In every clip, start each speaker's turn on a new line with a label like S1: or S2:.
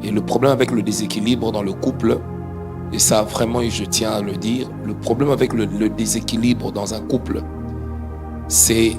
S1: Et le problème avec le déséquilibre dans le couple, et ça vraiment, je tiens à le dire, le problème avec le déséquilibre dans un couple, c'est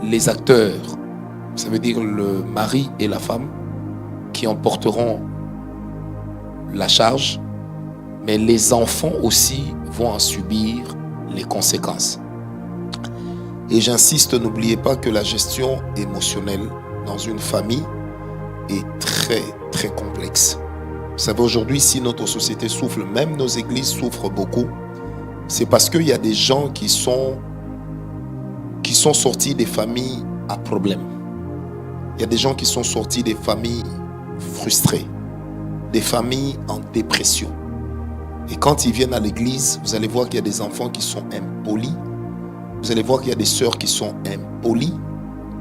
S1: les acteurs, ça veut dire le mari et la femme, qui en porteront la charge, mais les enfants aussi vont en subir les conséquences. Et j'insiste, n'oubliez pas que la gestion émotionnelle dans une famille est très, très complexe. Vous savez, aujourd'hui, si notre société souffre, même nos églises souffrent beaucoup, c'est parce qu'il y a des gens qui sont sortis des familles à problème. Il y a des gens qui sont sortis des familles frustrées, des familles en dépression. Et quand ils viennent à l'église, vous allez voir qu'il y a des enfants qui sont impolis. Vous allez voir qu'il y a des sœurs qui sont impolies.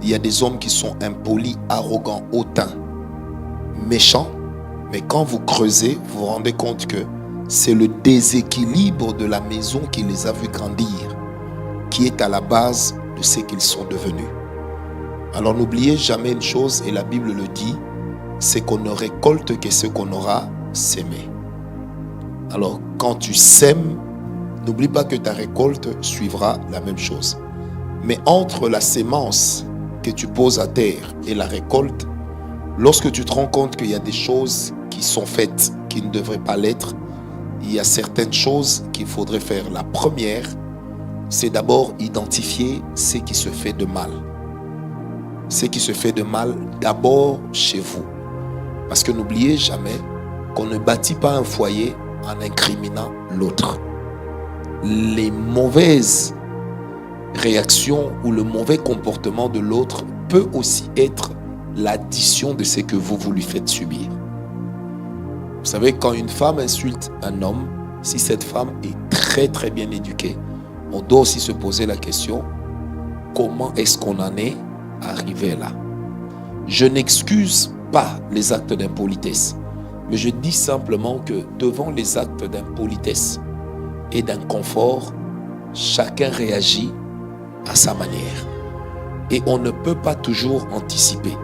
S1: Il y a des hommes qui sont impolis, arrogants, hautains, méchants. Mais quand vous creusez, vous vous rendez compte que c'est le déséquilibre de la maison qui les a vus grandir, qui est à la base de ce qu'ils sont devenus. Alors n'oubliez jamais une chose, et la Bible le dit, c'est qu'on ne récolte que ce qu'on aura sémé. Alors quand tu sèmes, n'oublie pas que ta récolte suivra la même chose. Mais entre la sémence que tu poses à terre et la récolte, lorsque tu te rends compte qu'il y a des choses qui sont faites qui ne devraient pas l'être, il y a certaines choses qu'il faudrait faire. La première, c'est d'abord identifier ce qui se fait de mal. Ce qui se fait de mal d'abord chez vous. Parce que n'oubliez jamais qu'on ne bâtit pas un foyer en incriminant l'autre. Les mauvaises réactions ou le mauvais comportement de l'autre peut aussi être l'addition de ce que vous lui faites subir. Vous savez, quand une femme insulte un homme, si cette femme est très très bien éduquée, on doit aussi se poser la question, comment est-ce qu'on en est arrivé là? Je n'excuse pas les actes d'impolitesse, mais je dis simplement que devant les actes d'impolitesse et d'inconfort, chacun réagit à sa manière. Et on ne peut pas toujours anticiper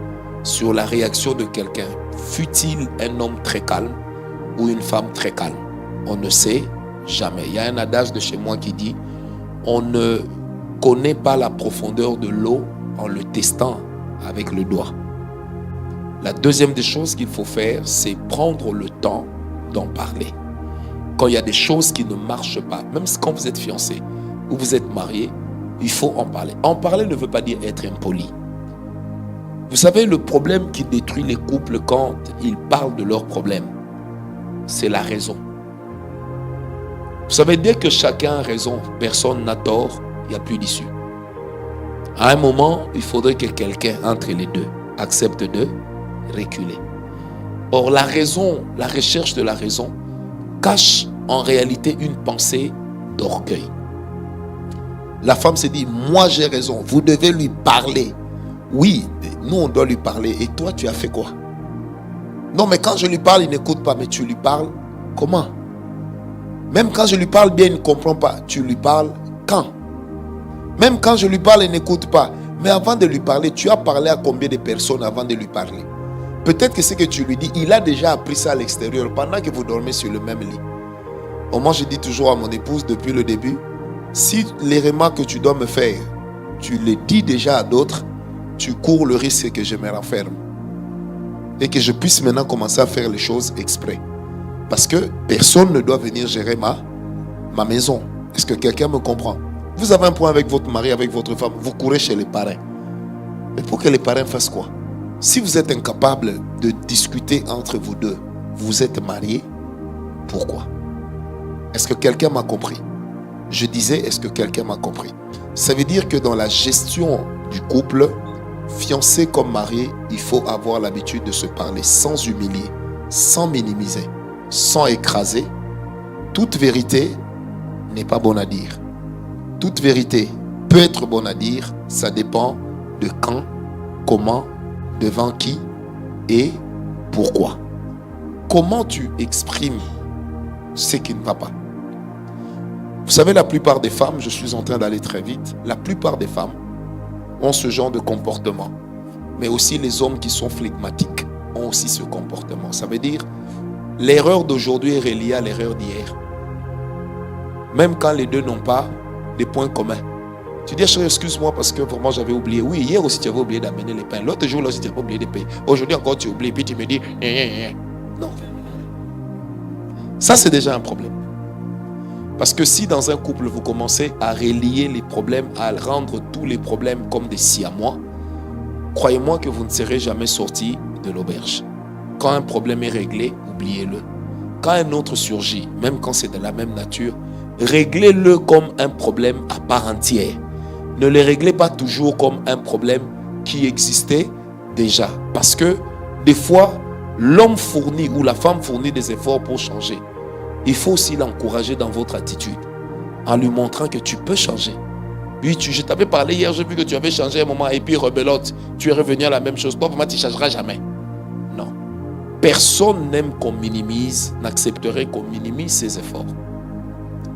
S1: sur la réaction de quelqu'un, fût-il un homme très calme ou une femme très calme. On ne sait jamais. Il y a un adage de chez moi qui dit, on ne connaît pas la profondeur de l'eau en le testant avec le doigt. La deuxième des choses qu'il faut faire, c'est prendre le temps d'en parler. Quand il y a des choses qui ne marchent pas, même quand vous êtes fiancé ou vous êtes marié, il faut en parler. En parler ne veut pas dire être impoli. Vous savez, le problème qui détruit les couples quand ils parlent de leurs problèmes, c'est la raison. Vous savez, dès que chacun a raison, personne n'a tort, il n'y a plus d'issue. À un moment, il faudrait que quelqu'un entre les deux accepte de reculer. Or, la raison, la recherche de la raison, cache en réalité une pensée d'orgueil. La femme se dit, moi j'ai raison, vous devez lui parler. Oui, nous on doit lui parler. Et toi, tu as fait quoi? Non, mais quand je lui parle, il n'écoute pas. Mais tu lui parles comment? Même quand je lui parle bien, il ne comprend pas. Tu lui parles quand? Même quand je lui parle, il n'écoute pas. Mais avant de lui parler, tu as parlé à combien de personnes avant de lui parler? Peut-être que ce que tu lui dis, il a déjà appris ça à l'extérieur pendant que vous dormez sur le même lit. Moi, je dis toujours à mon épouse depuis le début, si les remarques que tu dois me faire, tu les dis déjà à d'autres, tu cours le risque que je me renferme. Et que je puisse maintenant commencer à faire les choses exprès. Parce que personne ne doit venir gérer ma maison. Est-ce que quelqu'un me comprend? Vous avez un point avec votre mari, avec votre femme, vous courez chez les parrains. Mais pour que les parrains fassent quoi? Si vous êtes incapable de discuter entre vous deux, vous êtes mariés, pourquoi? Est-ce que quelqu'un m'a compris? Je disais, est-ce que quelqu'un m'a compris? Ça veut dire que dans la gestion du couple, fiancé comme marié, il faut avoir l'habitude de se parler sans humilier, sans minimiser, sans écraser. Toute vérité n'est pas bonne à dire. Toute vérité peut être bonne à dire, ça dépend de quand, comment, devant qui et pourquoi. Comment tu exprimes ce qui ne va pas? Vous savez, la plupart des femmes, je suis en train d'aller très vite, la plupart des femmes ont ce genre de comportement. Mais aussi les hommes qui sont flegmatiques. ont aussi ce comportement. Ça veut dire, l'erreur d'aujourd'hui est reliée à l'erreur d'hier. Même quand les deux n'ont pas des points communs. Tu dis, chérie, excuse-moi parce que vraiment j'avais oublié. Oui, hier aussi tu avais oublié d'amener les pains. L'autre jour là aussi tu avais oublié de payer. Aujourd'hui encore tu oublies. Puis tu me dis, non. Ça c'est déjà un problème. Parce que si dans un couple vous commencez à relier les problèmes, à rendre tous les problèmes comme des siamois, croyez-moi que vous ne serez jamais sortis de l'auberge. Quand un problème est réglé, oubliez-le. Quand un autre surgit, même quand c'est de la même nature, réglez-le comme un problème à part entière. Ne le réglez pas toujours comme un problème qui existait déjà. Parce que des fois, l'homme fournit ou la femme fournit des efforts pour changer. Il faut aussi l'encourager dans votre attitude, en lui montrant que tu peux changer. Oui, je t'avais parlé hier, j'ai vu que tu avais changé un moment et puis rebelote, tu es revenu à la même chose. Toi, vraiment, tu ne changeras jamais. Non. Personne n'aime qu'on minimise, n'accepterait qu'on minimise ses efforts.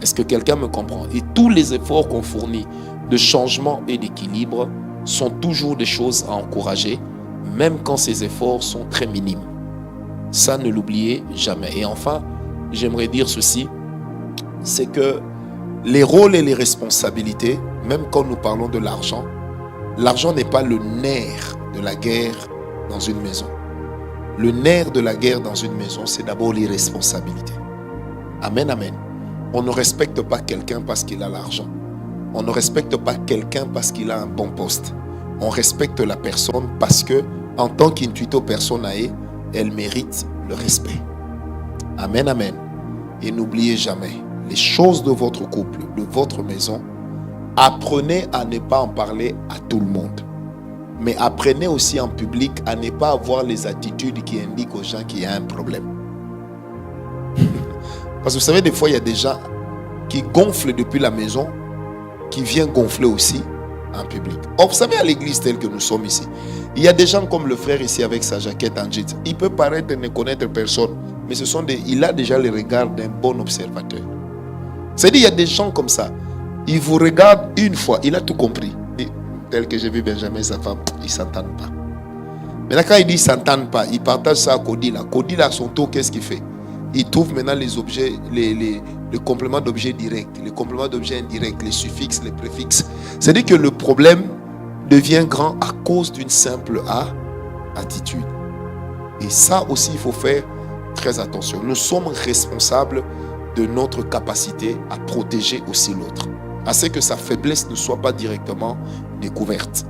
S1: Est-ce que quelqu'un me comprend? Et tous les efforts qu'on fournit de changement et d'équilibre sont toujours des choses à encourager, même quand ces efforts sont très minimes. Ça, ne l'oubliez jamais. Et enfin, j'aimerais dire ceci, c'est que les rôles et les responsabilités, même quand nous parlons de l'argent n'est pas le nerf de la guerre dans une maison. Le nerf de la guerre dans une maison, c'est d'abord les responsabilités. Amen, amen. On ne respecte pas quelqu'un parce qu'il a l'argent. On ne respecte pas quelqu'un parce qu'il a un bon poste. On respecte la personne parce que, en tant qu'intuito personae, elle mérite le respect. Amen, amen. Et n'oubliez jamais, les choses de votre couple, de votre maison, apprenez à ne pas en parler à tout le monde. Mais apprenez aussi en public à ne pas avoir les attitudes qui indiquent aux gens qu'il y a un problème. Parce que vous savez, des fois, il y a des gens qui gonflent depuis la maison, qui viennent gonfler aussi en public. Or, vous savez, à l'église telle que nous sommes ici, il y a des gens comme le frère ici avec sa jaquette en jeans. Il peut paraître ne connaître personne, mais il a déjà le regard d'un bon observateur. C'est-à-dire, il y a des gens comme ça. Il vous regarde une fois, il a tout compris. Tel que j'ai vu Benjamin et sa femme, ils ne s'entendent pas. Maintenant, quand il dit ils ne s'entendent pas, il partage ça à Kodila. Kodila, à son tour, qu'est-ce qu'il fait? Il trouve maintenant les objets, les compléments d'objets directs, les compléments d'objets indirects, les suffixes, les préfixes. C'est-à-dire que le problème devient grand à cause d'une simple attitude. Et ça aussi, il faut faire très attention. Nous sommes responsables de notre capacité à protéger aussi l'autre. Assez que sa faiblesse ne soit pas directement découverte.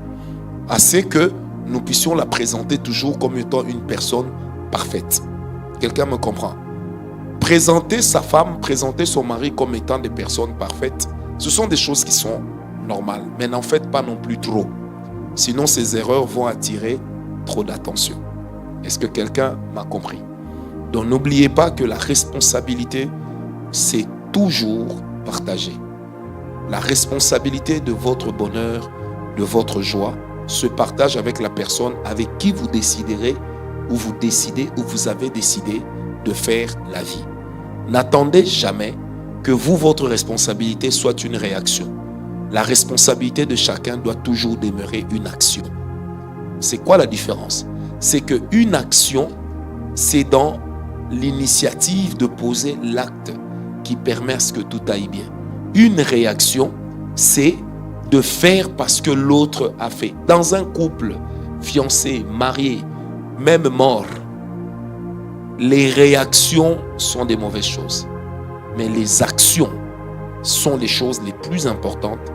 S1: Assez que nous puissions la présenter toujours comme étant une personne parfaite. Quelqu'un me comprend? Présenter sa femme, présenter son mari comme étant des personnes parfaites, ce sont des choses qui sont normales. Mais n'en faites pas non plus trop. Sinon, ces erreurs vont attirer trop d'attention. Est-ce que quelqu'un m'a compris? Donc, n'oubliez pas que la responsabilité, c'est toujours partagé. La responsabilité de votre bonheur, de votre joie, se partage avec la personne avec qui vous déciderez, ou vous décidez, ou vous avez décidé de faire la vie. N'attendez jamais que vous, votre responsabilité soit une réaction. La responsabilité de chacun doit toujours demeurer une action. C'est quoi la différence? C'est qu'une action, c'est dans l'initiative de poser l'acte qui permet à ce que tout aille bien. Une réaction, c'est de faire parce que l'autre a fait. Dans un couple, fiancé, marié, même mort, les réactions sont des mauvaises choses. Mais les actions sont les choses les plus importantes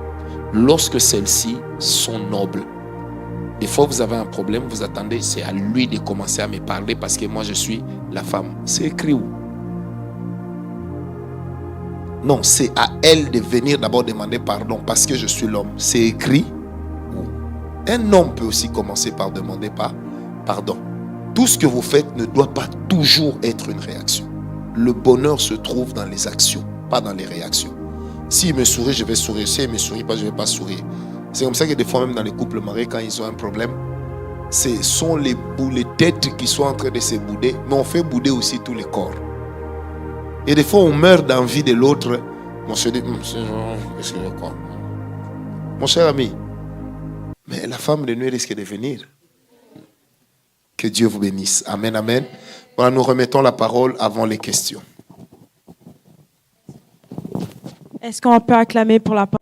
S1: lorsque celles-ci sont nobles. Des fois, vous avez un problème, vous attendez, c'est à lui de commencer à me parler parce que moi, je suis la femme. C'est écrit où? Non, c'est à elle de venir d'abord demander pardon parce que je suis l'homme. C'est écrit où? Un homme peut aussi commencer par demander pardon. Tout ce que vous faites ne doit pas toujours être une réaction. Le bonheur se trouve dans les actions, pas dans les réactions. S'il me sourit, je vais sourire. S'il ne me sourit pas, je ne vais pas sourire. C'est comme ça que des fois, même dans les couples mariés, quand ils ont un problème, ce sont les têtes qui sont en train de se bouder, mais on fait bouder aussi tous les corps. Et des fois, on meurt d'envie de l'autre. On se dit, qu'est-ce que je crois? Mon cher ami, mais la femme de nuit risque de venir. Que Dieu vous bénisse. Amen, amen. Voilà, nous remettons la parole avant les questions.
S2: Est-ce qu'on peut acclamer pour la parole?